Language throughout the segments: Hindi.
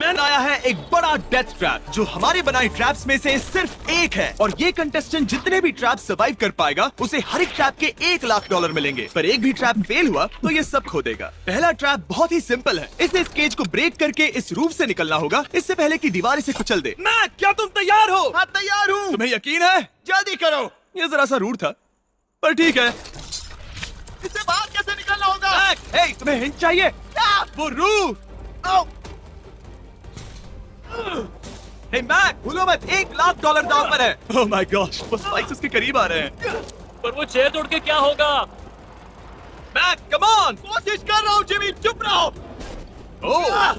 मैंने लाया है एक बड़ा डेथ ट्रैप जो हमारे बनाए ट्रैप्स में से सिर्फ एक है, और ये कंटेस्टेंट जितने भी ट्रैप सर्वाइव कर पाएगा उसे हर एक ट्रैप के $1 लाख मिलेंगे। पर एक भी ट्रैप फेल हुआ तो ये सब खो देगा। पहला ट्रैप बहुत ही सिंपल है, इसे इस केज को ब्रेक करके इस रूफ से निकलना होगा इससे पहले कि दीवार इसे कुचल दे। मैक, क्या तुम तैयार हो? हाँ, तैयार हूँ। तुम्हें यकीन है? जल्दी करो। ये जरा सा रूड था पर ठीक है। इससे बाहर कैसे निकलना होगा? मैक, हे, तुम्हें हिंट चाहिए? वो रूफ। हे मैक, भूलो मत, $1 लाख दांव पर है। ओह माय गॉश, वो स्पाइक्स उसके करीब आ रहे हैं। पर वो चेयर तोड़ के क्या होगा? Mac, come on. कोशिश कर रहा हूँ जिमी, चुप रहो। ओह,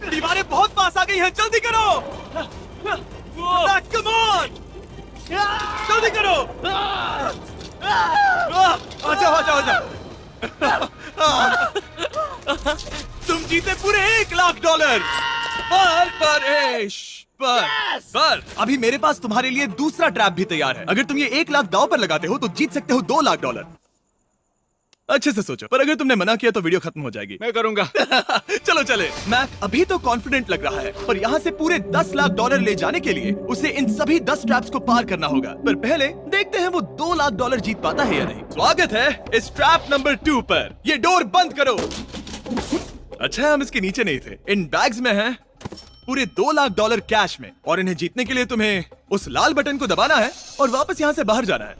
दीवारें बहुत पास आ गई हैं, जल्दी करो। मैक, कम ऑन, जल्दी करो। आ जाओ। तुम जीते पूरे $1 लाख। पर अभी मेरे पास तुम्हारे लिए दूसरा ट्रैप भी तैयार है। अगर तुम ये $1 लाख दांव पर लगाते हो तो जीत सकते हो $2 लाख। अच्छे से सोचो, पर अगर तुमने मना किया तो वीडियो खत्म हो जाएगी। मैं करूंगा। चलो चले। मैक अभी तो कॉन्फिडेंट लग रहा है, पर यहाँ से पूरे $10 लाख ले जाने के लिए उसे इन सभी 10 ट्रैप्स को पार करना होगा। पर पहले देखते हैं वो $2 लाख जीत पाता है या नहीं। स्वागत है इस ट्रैप नंबर 2 पर। ये डोर बंद करो। अच्छा, हम इसके नीचे नहीं थे। इन बैग्स में है पूरे $2 लाख कैश में, और इन्हें जीतने के लिए तुम्हें उस लाल बटन को दबाना है और वापस यहाँ से बाहर जाना है।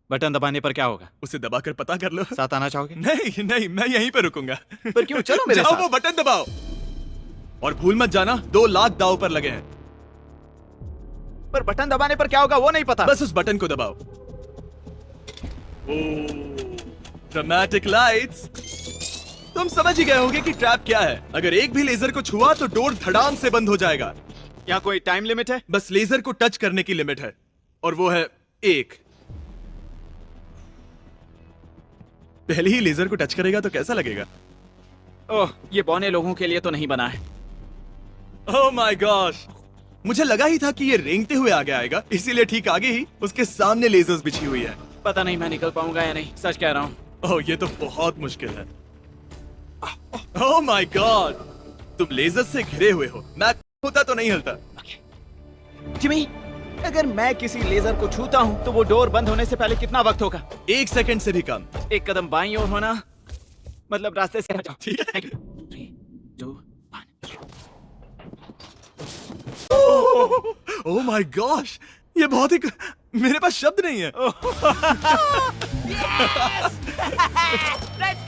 बटन दबाने पर क्या होगा? उसे दबाकर पता कर लो। साथ आना चाहोगे? नहीं, मैं यहीं पे रुकूंगा। पर क्यों? चलो मेरे जाओ, साथ। वो बटन दबाओ और भूल मत जाना $2 लाख दांव पर लगे हैं। पर बटन दबाने पर क्या होगा वो नहीं पता। बस उस बटन को दबाओ। Dramatic lights. तुम समझ ही गए होंगे कि ट्रैप क्या है। अगर एक भी लेजर को छुआ तो डोर धड़ाम से बंद हो जाएगा। यहाँ कोई टाइम लिमिट है? बस लेजर को टच करने की लिमिट है, और वो है 1। पहले ही लेजर को टच करेगा तो कैसा लगेगा? ओह, ये बौने लोगों के लिए तो नहीं बना है। ओह माय गॉश, मुझे लगा ही था कि ये रेंगते हुए आगे आएगा, इसीलिए ठीक आगे ही उसके सामने लेजर्स बिछी हुई है। पता नहीं मैं निकल पाऊंगा या नहीं, सच कह रहा हूँ। ओह, ये तो बहुत मुश्किल है। ओह माय गॉड, तुम लेजर से घिरे हुए हो। मैं होता तो नहीं हिलता। जिमी, अगर मैं किसी लेजर को छूता हूँ तो वो डोर बंद होने से पहले कितना वक्त होगा? 1 सेकंड से भी कम। एक कदम बाईं ओर होना, मतलब रास्ते से हट जाओ। ठीक है। 3, 2, 1। ओह माय गॉश, ये बहुत ही मेरे पास शब्द नहीं है।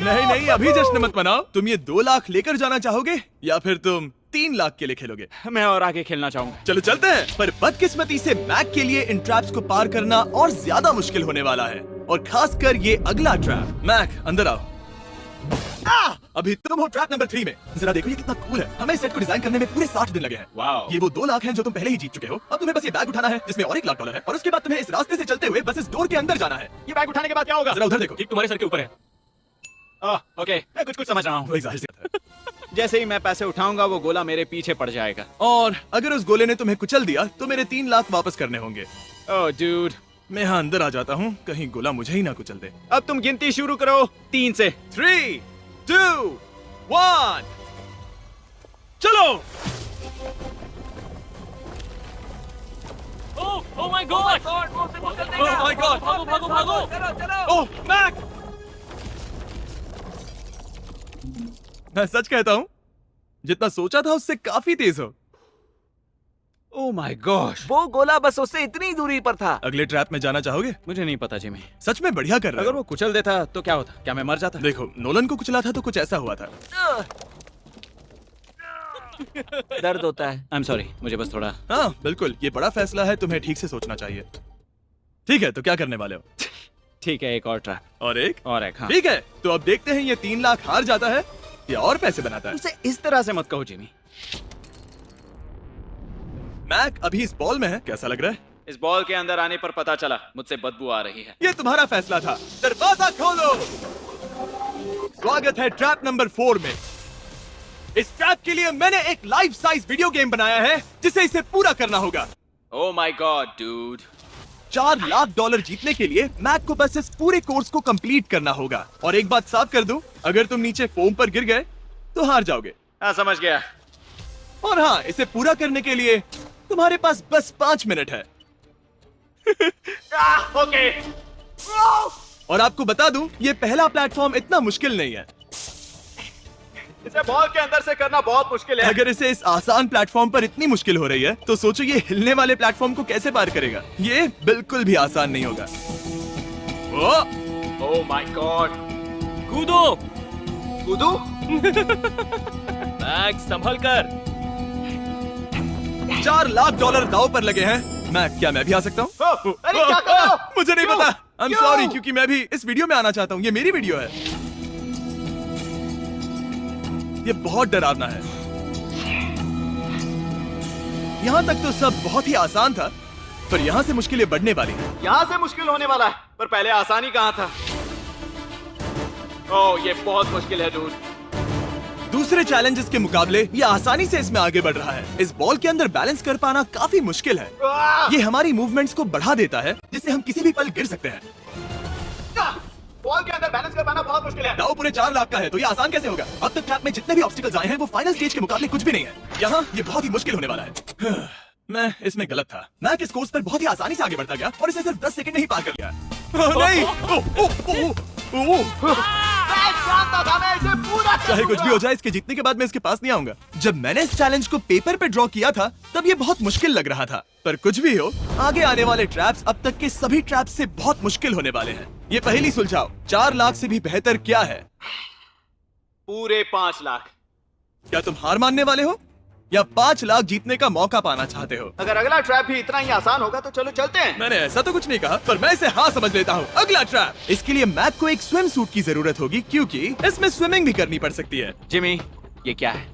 नहीं, अभी जश्न मत मनाओ। तुम ये 2 लाख लेकर जाना चाहोगे या फिर तुम 3 लाख के लिए खेलोगे? मैं और आगे खेलना चाहूंगा। चलो चलते हैं। पर बदकिस्मती से मैक के लिए इन ट्रैप्स को पार करना और ज्यादा मुश्किल होने वाला है, और खासकर ये अगला ट्रैप। मैक, अंदर आओ। अभी तुम हो ट्रैप नंबर 3 में। जरा देखो ये कितना कूल है। हमें इस सेट को डिजाइन करने में पूरे 60 दिन लगे हैं। वाओ। ये वो 2 लाख हैं जो तुम पहले ही जीत चुके हो। अब तुम्हें बस ये बैग उठाना है जिसमें और $1 लाख है, और उसके बाद तुम्हें इस रास्ते से चलते हुए बस इस डोर के अंदर जाना है। ये बैग उठाने के बाद क्या होगा? जरा उधर देखो। ठीक तुम्हारे सर के ऊपर है। ओके, मैं कुछ समझ रहा हूँ। वही जाहिर सी बात है। जैसे ही मैं पैसे उठाऊंगा वो गोला मेरे पीछे पड़ जाएगा। और अगर उस गोले ने तुम्हें कुचल दिया तो मेरे 3 लाख वापस करने होंगे। ओह डूड, मैं यहाँ अंदर आ जाता हूँ, कहीं गोला मुझे ही ना कुचल दे। अब तुम गिनती शुरू करो 3 से। 3, 2, 1, चलो। Oh my God! Oh my God! भागो! ओह मैक! मैं सच कहता हूँ, जितना सोचा था उससे काफी तेज हो। ओह माय गॉश, वो गोला बस उससे इतनी दूरी पर था। अगले ट्रैप में जाना चाहोगे? मुझे नहीं पता जिमी। सच में बढ़िया कर रहे अगर हो। वो कुचल देता तो क्या होता? क्या मैं मर जाता? देखो, नोलन को कुचला था तो कुछ ऐसा हुआ था। दर्द होता है। आई एम सॉरी, मुझे बस थोड़ा। हाँ बिल्कुल, ये बड़ा फैसला है, तुम्हें ठीक से सोचना चाहिए। ठीक है, तो क्या करने वाले हो? ठीक है, एक और ट्रैप। और एक? और एक, हाँ। ठीक है, तो अब देखते हैं ये 3 लाख हार जाता है या और पैसे बनाता है। उसे इस तरह से मत कहो जिमी। मैक अभी इस बॉल में है, कैसा लग रहा है? इस बॉल के अंदर आने पर पता चला मुझसे बदबू आ रही है। ये तुम्हारा फैसला था। दरवाजा खोलो। स्वागत है ट्रैप नंबर 4 में। इस ट्रैप के लिए मैंने एक लाइफ साइज वीडियो गेम बनाया है जिसे इसे पूरा करना होगा। Oh my God dude. $4 lakh जीतने के लिए मैक को बस इस पूरे कोर्स को कंप्लीट करना होगा। और एक बात साफ कर दूं, अगर तुम नीचे फोम पर गिर गए तो हार जाओगे। हाँ, समझ गया। और हाँ, इसे पूरा करने के लिए तुम्हारे पास बस 5 मिनट है। ओके। और आपको बता दूं, ये पहला प्लेटफॉर्म इतना मुश्किल नहीं है। इसे बॉल के अंदर से करना बहुत मुश्किल है। अगर इसे इस आसान प्लेटफॉर्म पर इतनी मुश्किल हो रही है, तो सोचो ये हिलने वाले प्लेटफॉर्म को कैसे पार करेगा। ये बिल्कुल भी आसान नहीं होगा। Oh my God. कूदो। कूदू? मैक संभल कर। $4 लाख दाव पर लगे हैं। क्या मैं भी आ सकता हूँ? अरे क्या कर रहे हो? मुझे नहीं क्यों? पता। आई एम क्यों? सॉरी, क्योंकि मैं भी इस वीडियो में आना चाहता हूँ। ये मेरी वीडियो है। ये बहुत डरावना है। यहाँ तक तो सब बहुत ही आसान था, पर यहाँ से मुश्किलें बढ़ने वाली हैं। यहाँ से मुश्किल होने वाला है, पर पहले आसानी कहाँ था? ओह, ये बहुत मुश्किल है दूर। दूसरे चैलेंजेस के मुकाबले ये आसानी से इसमें आगे बढ़ रहा है। इस बॉल के अंदर बैलेंस कर पाना काफी मुश्किल है। ये हमारी मूवमेंट्स को बढ़ा देता है, जिससे हम किसी भी पल गिर सकते हैं। बॉल के अंदर बैलेंस कर पाना बहुत मुश्किल है। दाव पूरे 4 लाख का है, तो ये आसान कैसे होगा? अब तक ट्रैक में जितने भी ऑब्स्टिकल्स आए हैं, वो फाइनल स्टेज के मुकाबले कुछ भी नहीं है। यहाँ ये बहुत ही मुश्किल होने वाला है। मैं इसमें गलत था। मैं इस कोर्स पर बहुत ही आसानी से आगे बढ़ता गया और इसे सिर्फ 10 सेकंड में ही पार कर लिया। नहीं! मैं जानता था, मैं इसे पूरा कर चाहे कुछ भी लूंगा। हो जाए, इसके जीतने के बाद मैं इसके पास नहीं आऊंगा। जब मैंने इस चैलेंज को पेपर पे ड्रॉ किया था, तब ये बहुत मुश्किल लग रहा था। पर कुछ भी हो, आगे आने वाले ट्रैप्स अब तक के सभी ट्रैप्स से बहुत मुश्किल होने वाले हैं। ये पहेली सुलझाओ, 4 लाख से भी बेहतर क्या है? पूरे 5 लाख। क्या तुम हार मानने वाले हो, या 5 लाख जीतने का मौका पाना चाहते हो? अगर अगला ट्रैप भी इतना ही आसान होगा तो चलो चलते हैं। मैंने ऐसा तो कुछ नहीं कहा, पर मैं इसे हाँ समझ लेता हूँ। अगला ट्रैप। इसके लिए मैक को एक स्विम सूट की जरूरत होगी, क्योंकि इसमें स्विमिंग भी करनी पड़ सकती है। जिमी, ये क्या है?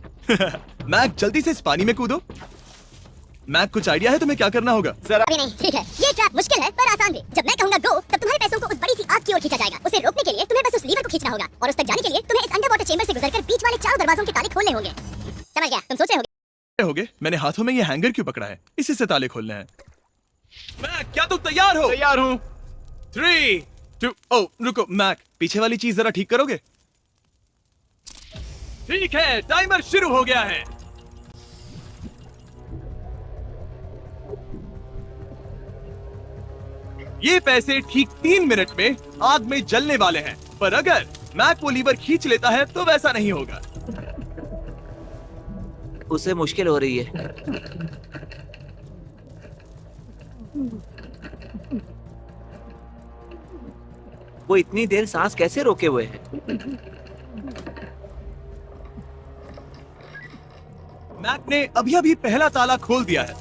मैक, जल्दी से इस पानी में कूदो। मैक, कुछ आइडिया है तुम्हें क्या करना होगा? जरा अभी नहीं, ठीक है। ये ट्रैप मुश्किल है पर आसान भी। जब मैं कहूंगा गो, तब तुम्हारे पैसों को उस बड़ी सी आग की ओर खींचा जाएगा। उसे रोकने के लिए तुम्हें बस उस लीवर को खींचना होगा, और उस तक जाने के लिए तुम्हें इस अंडर वाटर चेंबर से गुजरकर बीच वाले 4 दरवाजों के ताले खोलने होंगे। समझ गया? तुम सोच रहे होगे मैंने हाथों में ये हैंगर क्यों पकड़ा है? इसी से ताले खोलने हैं। मैक, क्या तुम तैयार हो? तैयार हूँ। 3, 2, ओह रुको मैक, पीछे वाली चीज जरा ठीक करोगे? ठीक है, टाइमर शुरू हो गया है। ये पैसे ठीक 3 मिनट में आग में जलने वाले हैं, पर अगर मैक वो लीवर खींच लेता है तो वैसा नहीं होगा। उसे मुश्किल हो रही है। वो इतनी देर सांस कैसे रोके हुए है? मैक ने अभी अभी पहला ताला खोल दिया है।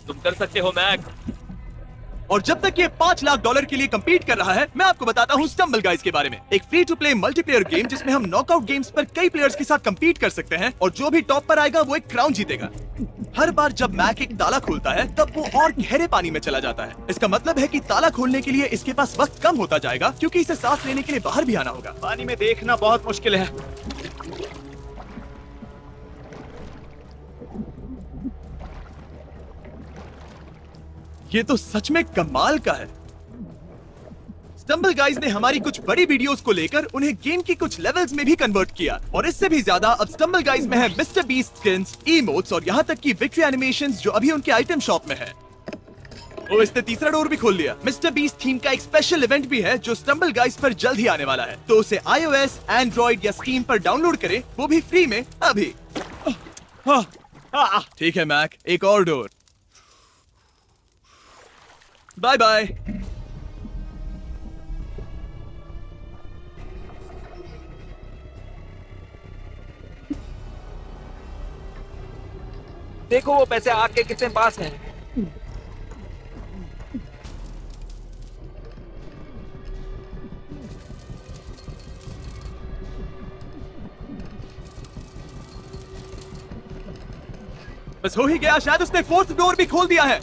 तुम कर सकते हो मैक। और जब तक ये $5 लाख के लिए compete कर रहा है, मैं आपको बताता हूँ स्टम्बल गाइज के बारे में। एक free to play multiplayer game जिसमें हम नॉकआउट गेम्स पर कई प्लेयर्स के साथ compete कर सकते हैं, और जो भी टॉप पर आएगा वो एक क्राउन जीतेगा। हर बार जब मैक एक ताला खोलता है, तब वो और गहरे पानी में चला जाता है। इसका मतलब है कि ताला खोलने के लिए इसके पास वक्त कम होता जाएगा, क्योंकि इसे सांस लेने के लिए बाहर भी आना होगा। पानी में देखना बहुत मुश्किल है। ये तो सच में कमाल का है। स्टम्बल गाइज ने हमारी कुछ बड़ी वीडियोस को लेकर उन्हें गेम की कुछ लेवल्स में भी कन्वर्ट किया, और इससे भी ज्यादा अब स्टम्बल गाइज में है मिस्टर बीस्ट स्किन्स, इमोट्स और यहाँ तक की विक्ट्री एनिमेशंस जो अभी उनके आइटम शॉप में है। और इसने तीसरा डोर भी खोल लिया। मिस्टर बीस्ट थीम का एक स्पेशल इवेंट भी है जो स्टम्बल गाइज पर जल्द ही आने वाला है, तो उसे iOS, Android या Steam पर डाउनलोड करें, वो भी फ्री में अभी। ठीक है मैक, एक और डोर। Bye bye. देखो वो पैसे आग के कितने पास हैं। बस हो ही गया, शायद उसने 4th डोर भी खोल दिया है।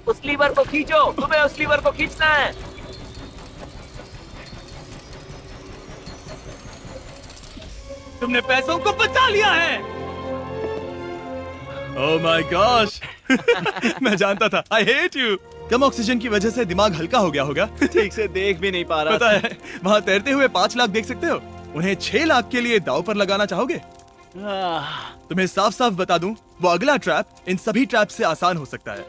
उस लीवर को खींचो, तुम्हें उस लीवर को खींचना है। तुमने पैसों को बचा लिया है। ओह माय गॉश। मैं जानता था। I hate you. Come oxygen की वजह से दिमाग हल्का हो गया होगा। ठीक से देख भी नहीं पा रहा। पता है, वहाँ तैरते हुए 5 लाख देख सकते हो। उन्हें 6 लाख के लिए दांव पर लगाना चाहोगे? तुम्हें साफ साफ बता दूं, वो अगला ट्रैप इन सभी ट्रैप से आसान हो सकता है।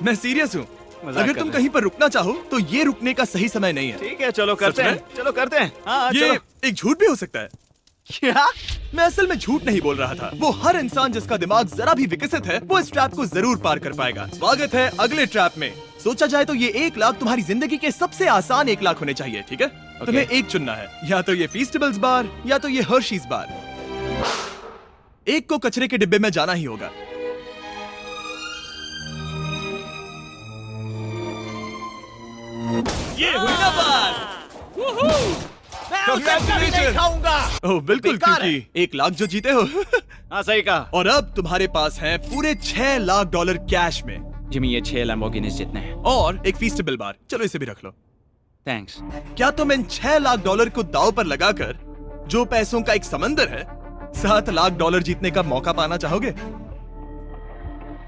मैं सीरियस हूँ। मजाक अगर कर तुम रहे कहीं पर रुकना चाहो तो ये रुकने का सही समय नहीं है। ठीक है, चलो करते सच हैं, में? चलो करते हैं। हाँ, ये चलो। एक झूठ भी हो सकता है। क्या? मैं असल में झूठ नहीं बोल रहा था। वो हर इंसान जिसका दिमाग जरा भी विकसित है वो इस ट्रैप को जरूर पार कर पाएगा। स्वागत है अगले ट्रैप में। सोचा जाए तो ये 1 लाख तुम्हारी जिंदगी के सबसे आसान 1 लाख होने चाहिए, ठीक है? तुम्हें एक चुनना है, या तो ये फीस्टेबल्स बार या तो ये हर्शीज बार। एक को कचरे के डिब्बे में जाना ही होगा। ये हुई ना बात। नहीं खाऊंगा। ओह बिल्कुल, बेकार क्योंकि 1 लाख जो जीते हो। हाँ, सही कहा। और अब तुम्हारे पास है पूरे $6 लाख कैश में जिमी, ये 6 लैम्बोर्गिनीज जितने हैं। और एक फीस्टेबल बार। चलो इसे भी रख लो। थैंक्स। क्या तुम इन $6 लाख को दांव पर लगाकर, जो पैसों का एक समंदर है, $7 लाख जीतने का मौका पाना चाहोगे?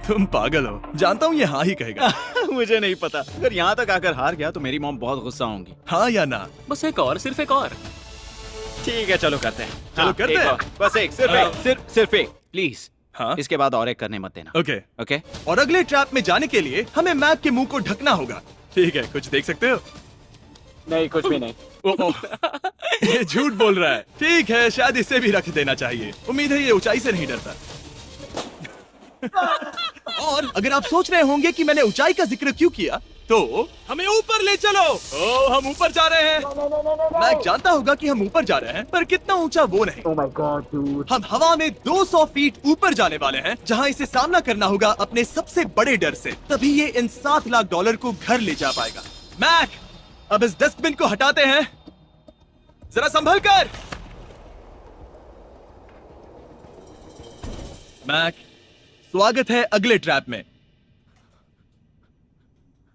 तुम पागल हो, जानता हूँ ये हाँ ही कहेगा। मुझे नहीं पता। अगर यहाँ तक आकर हार गया तो मेरी मॉम बहुत गुस्सा होंगी। हाँ या ना? बस एक और, सिर्फ एक और। ठीक है, चलो करते हैं। चलो हाँ, करते एक हैं। और। बस एक, सिर्फ हाँ। एक, सिर्फ एक, प्लीज। हाँ इसके बाद और एक करने मत देना। ओके। ओके? और अगले ट्रैप में जाने के लिए हमें मैक के मुंह को ढकना होगा। ठीक है, कुछ देख सकते हो? नहीं, कुछ भी नहीं। ये झूठ बोल रहा है। ठीक है, शायद इसे भी रख देना चाहिए। उम्मीद है ये ऊंचाई से नहीं डरता। और अगर आप सोच रहे होंगे कि मैंने ऊंचाई का जिक्र क्यों किया, तो हमें ऊपर ले चलो। ओ, हम ऊपर जा रहे हैं। मैं जानता होगा कि हम ऊपर जा रहे हैं, पर कितना ऊंचा वो नहीं। Oh my God, dude. हम हवा में 200 फीट ऊपर जाने वाले हैं, जहां इसे सामना करना होगा अपने सबसे बड़े डर से। तभी ये इन $7 लाख को घर ले जा पाएगा। मैक, अब इस डस्टबिन को हटाते हैं। जरा संभल कर। मैक, स्वागत है अगले ट्रैप में।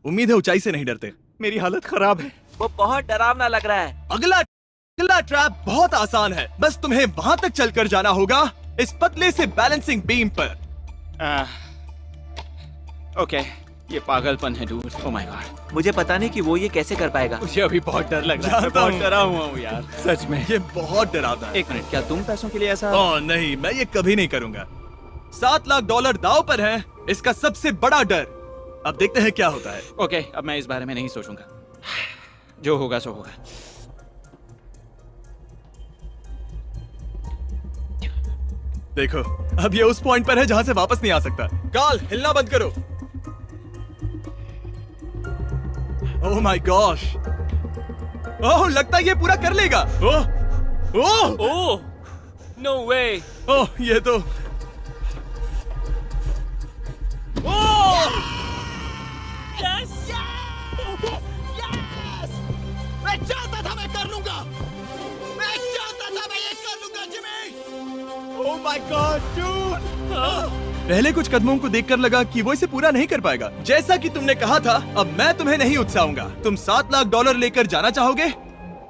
उम्मीद है ऊंचाई से नहीं डरते। मेरी हालत खराब है। वो बहुत डरावना लग रहा है। अगला ट्रैप बहुत आसान है। बस तुम्हें वहां तक चलकर जाना होगा, इस पतले से बैलेंसिंग बीम पर। ओके, ये पागलपन है डूड। ओह माय गॉड, मुझे पता नहीं कि वो ये कैसे कर पाएगा। मुझे अभी बहुत डर लग रहा है। मैं जानता बहुत हूँ। डरा हुआ हूँ यार, सच में। ये बहुत डरावना है। एक मिनट, क्या तुम पैसों के लिए ऐसा? ओह नहीं, मैं ये कभी नहीं करूंगा। $7 लाख दांव पर है, इसका सबसे बड़ा डर। अब देखते हैं क्या होता है। ओके, अब मैं इस बारे में नहीं सोचूंगा। जो होगा सो होगा। देखो, अब ये उस पॉइंट पर है जहां से वापस नहीं आ सकता। कार्ल, हिलना बंद करो। ओह माय गॉश। ओह, लगता है ये पूरा कर लेगा। ओह ओह ओह, नो वे। ओह, ये तो ओह मैं चाहता था मैं कर लूंगा। मैं चाहता था मैं ये कर लूंगा Jimmy. Oh my God dude. पहले कुछ कदमों को देखकर लगा कि वो इसे पूरा नहीं कर पाएगा। जैसा कि तुमने कहा था, अब मैं तुम्हें नहीं उकसाऊंगा। तुम $7 लाख लेकर जाना चाहोगे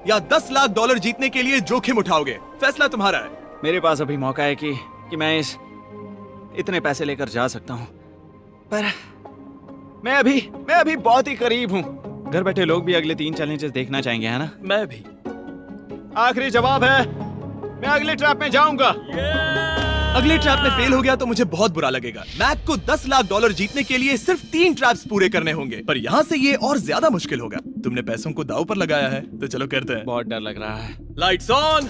या $10 लाख जीतने के लिए जोखिम उठाओगे? फैसला तुम्हारा है। मेरे पास अभी मौका है कि मैं इतने पैसे लेकर जा सकता हूँ, पर मैं अभी बहुत ही करीब हूँ। घर बैठे लोग भी अगले 3 चैलेंजेस देखना चाहेंगे, है ना? मैं भी। आखिरी जवाब है, मैं अगले ट्रैप में जाऊंगा। अगले ट्रैप में फेल हो गया तो मुझे बहुत बुरा लगेगा। मैक को $10 लाख जीतने के लिए सिर्फ 3 ट्रैप्स पूरे करने होंगे, पर यहाँ से ये और ज्यादा मुश्किल होगा। तुमने पैसों को दांव पर लगाया है, तो चलो करते हैं। बहुत डर लग रहा है। Lights on.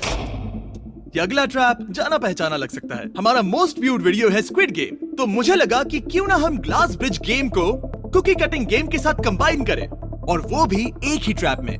ये अगला ट्रैप जाना पहचाना लग सकता है। हमारा मोस्ट व्यूड वीडियो है स्क्विड गेम, तो मुझे लगा कि क्यों ना हम ग्लास ब्रिज गेम को कुकी कटिंग गेम के साथ कंबाइन करें, और वो भी एक ही ट्रैप में।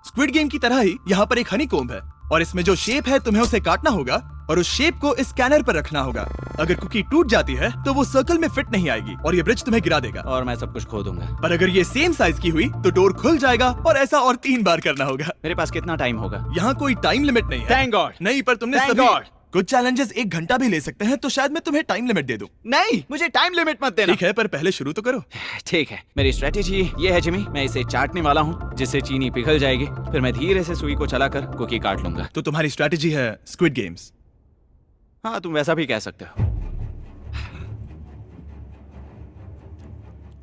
स्क्विड गेम की तरह ही यहाँ पर एक हनीकॉम्ब है, और इसमें जो शेप है तुम्हें उसे काटना होगा और उस शेप को इस स्कैनर पर रखना होगा। अगर कुकी टूट जाती है तो वो सर्कल में फिट नहीं आएगी और ये ब्रिज तुम्हें गिरा देगा। और मैं सब कुछ खो दूंगा। पर अगर ये सेम साइज की हुई तो डोर खुल जाएगा, और ऐसा और 3 बार करना होगा। मेरे पास कितना टाइम होगा? यहाँ कोई टाइम लिमिट नहीं है। Thank God. नहीं, पर तुमने Thank सभी God. कुछ चैलेंजेस 1 घंटा भी ले सकते हैं, तो शायद मैं तुम्हें टाइम लिमिट दे दूं। नहीं, मुझे टाइम लिमिट मत देना। ठीक है, पर पहले शुरू तो करो। ठीक है, मेरी स्ट्रेटेजी ये है जिमी, मैं इसे चाटने वाला हूँ जिससे चीनी पिघल जाएगी, फिर मैं धीरे से सुई को चलाकर कुकी काट लूंगा। तो तुम्हारी स्ट्रैटेजी है स्क्विड गेम्स। हाँ, तुम वैसा भी कह सकते हो।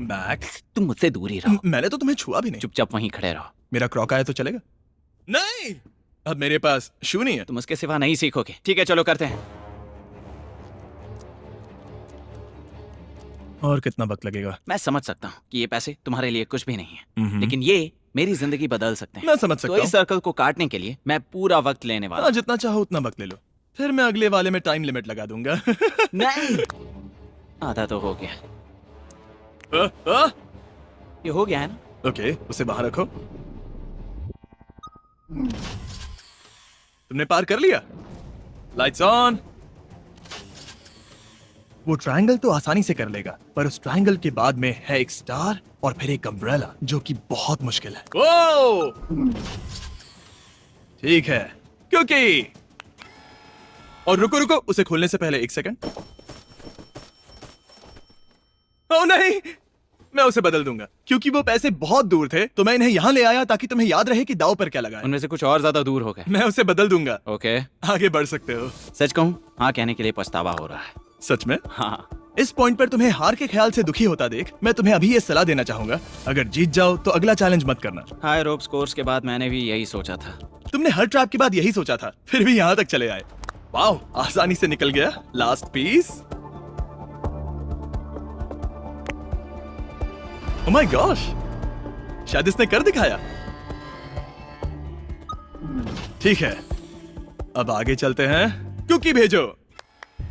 मैक, तुम मुझसे दूर ही रहो। मैंने तो तुम्हें छुआ भी नहीं। चुपचाप वहीं खड़े रहो। मेरा क्रॉक आया तो चलेगा? नहीं, अब मेरे पास शू नहीं है। तुम उसके सिवा नहीं सीखोगे। ठीक है चलो करते हैं। और कितना वक्त लगेगा? मैं समझ सकता हूँ कि ये पैसे तुम्हारे लिए कुछ भी नहीं है, लेकिन ये मेरी जिंदगी बदल सकते हैं। मैं समझ सकता तो हूँ। इस सर्कल को काटने के लिए मैं पूरा वक्त लेने वाला हूँ। जितना चाहो उतना वक्त ले लो, फिर मैं अगले वाले में टाइम लिमिट लगा दूंगा। नहीं, आधा तो हो गया। ये हो गया है ना? ओके, उसे बाहर रखो। तुमने पार कर लिया। Lights on. वो ट्रायंगल तो आसानी से कर लेगा, पर उस ट्रायंगल के बाद में है एक स्टार और फिर एक अम्ब्रेला, जो कि बहुत मुश्किल है। ओ! ठीक है, क्योंकि और रुको रुको, उसे खोलने से पहले 1 सेकंड। ओ नहीं, मैं उसे बदल दूंगा, क्योंकि वो पैसे बहुत दूर थे, तो मैं इन्हें यहाँ ले आया ताकि तुम्हें याद रहे कि दाव पर क्या लगा है। उनमें से कुछ और ज्यादा दूर हो गए। मैं उसे बदल दूंगा। ओके, आगे बढ़ सकते हो। सच कहूँ, हाँ कहने के लिए पछतावा हो रहा है। सच में? हाँ। इस पॉइंट पर तुम्हें हार के ख्याल से दुखी होता देख मैं तुम्हें अभी ये सलाह देना चाहूंगा, अगर जीत जाओ तो अगला चैलेंज मत करना। हाई रोप्स कोर्स के बाद मैंने भी यही सोचा था। तुमने हर ट्रैप के बाद यही सोचा था, फिर भी यहाँ तक चले आए। वाओ, आसानी से निकल गया। Last piece. Oh my gosh, शायद इसने कर दिखाया। ठीक है, अब आगे चलते हैं। कुकी भेजो।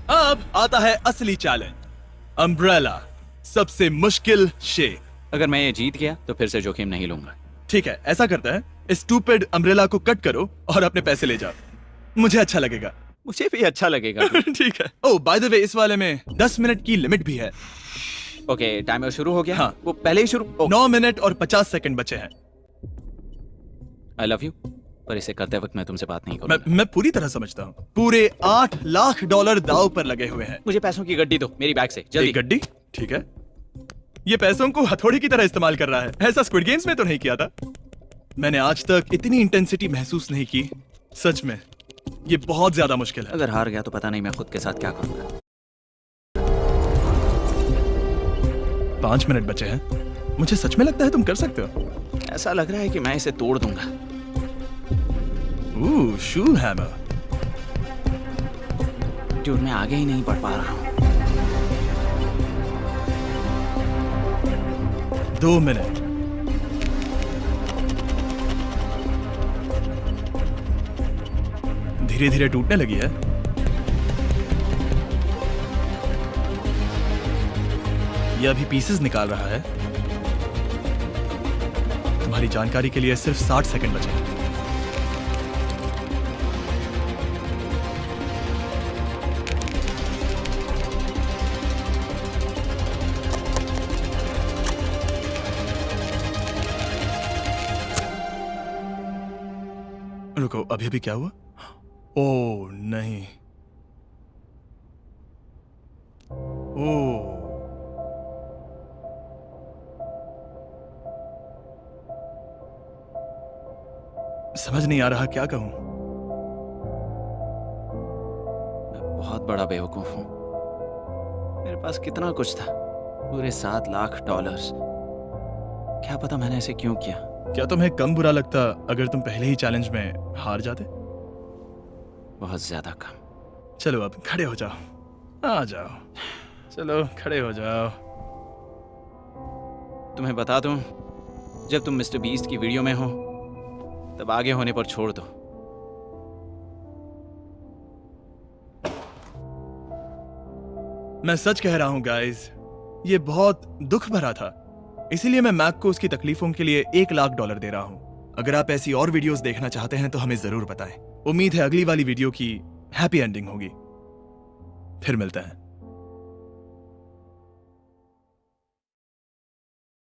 अब आता है असली चैलेंज, अम्ब्रेला, सबसे मुश्किल शेप। अगर मैं ये जीत गया तो फिर से जोखिम नहीं लूंगा। ठीक है, ऐसा करते हैं, इस स्टूपिड अम्ब्रेला को कट करो और अपने पैसे ले जाओ। मुझे अच्छा लगेगा। मुझे भी अच्छा लगेगा। ठीक है। ओह बाय द वे, इस वाले में 10 मिनट की लिमिट भी है। ओके, टाइमर शुरू हो गया। हाँ। वो पहले ही शुरू। 9 मिनट और 50 सेकंड बचे हैं। आई लव यू, पर इसे करते वक्त मैं तुमसे बात नहीं करूंगा। मैं पूरी तरह समझता हूँ। पूरे $8 लाख दांव पर लगे हुए हैं। मुझे पैसों की गड्डी दो मेरी बैग से, जल्दी। एक गड्डी? ठीक है। ये पैसों को हथौड़ी की तरह इस्तेमाल कर रहा है। ऐसा स्क्विड गेम्स में तो नहीं किया था। मैंने आज तक इतनी इंटेंसिटी महसूस नहीं की। सच में ये बहुत ज्यादा मुश्किल है। अगर हार गया तो पता नहीं मैं खुद के साथ क्या करूंगा। 5 मिनट बचे हैं। मुझे सच में लगता है तुम कर सकते हो। ऐसा लग रहा है कि मैं इसे तोड़ दूंगा। शू हैमर। डूड, मैं आगे ही नहीं बढ़ पा रहा हूँ। 2 मिनट। धीरे धीरे टूटने लगी है। ये अभी पीसेस निकाल रहा है। तुम्हारी जानकारी के लिए सिर्फ 60 सेकंड बचे हैं। रुको, अभी अभी क्या हुआ? ओह नहीं। ओह, समझ नहीं आ रहा क्या कहूं। मैं बहुत बड़ा बेवकूफ हूँ। मेरे पास कितना कुछ था, पूरे $7 लाख। क्या पता मैंने ऐसे क्यों किया। क्या तुम्हें कम बुरा लगता अगर तुम पहले ही चैलेंज में हार जाते? बहुत ज्यादा कम। चलो अब खड़े हो जाओ, आ जाओ। चलो खड़े हो जाओ। तुम्हें बता दूं, जब तुम मिस्टर बीस्ट की वीडियो में हो तब आगे होने पर छोड़ दो। मैं सच कह रहा हूं गाइस, ये बहुत दुख भरा था। इसीलिए मैं मैक को उसकी तकलीफों के लिए $1 लाख दे रहा हूं। अगर आप ऐसी और वीडियोस देखना चाहते हैं तो हमें जरूर बताएं। उम्मीद है अगली वाली वीडियो की हैप्पी एंडिंग होगी। फिर मिलते हैं।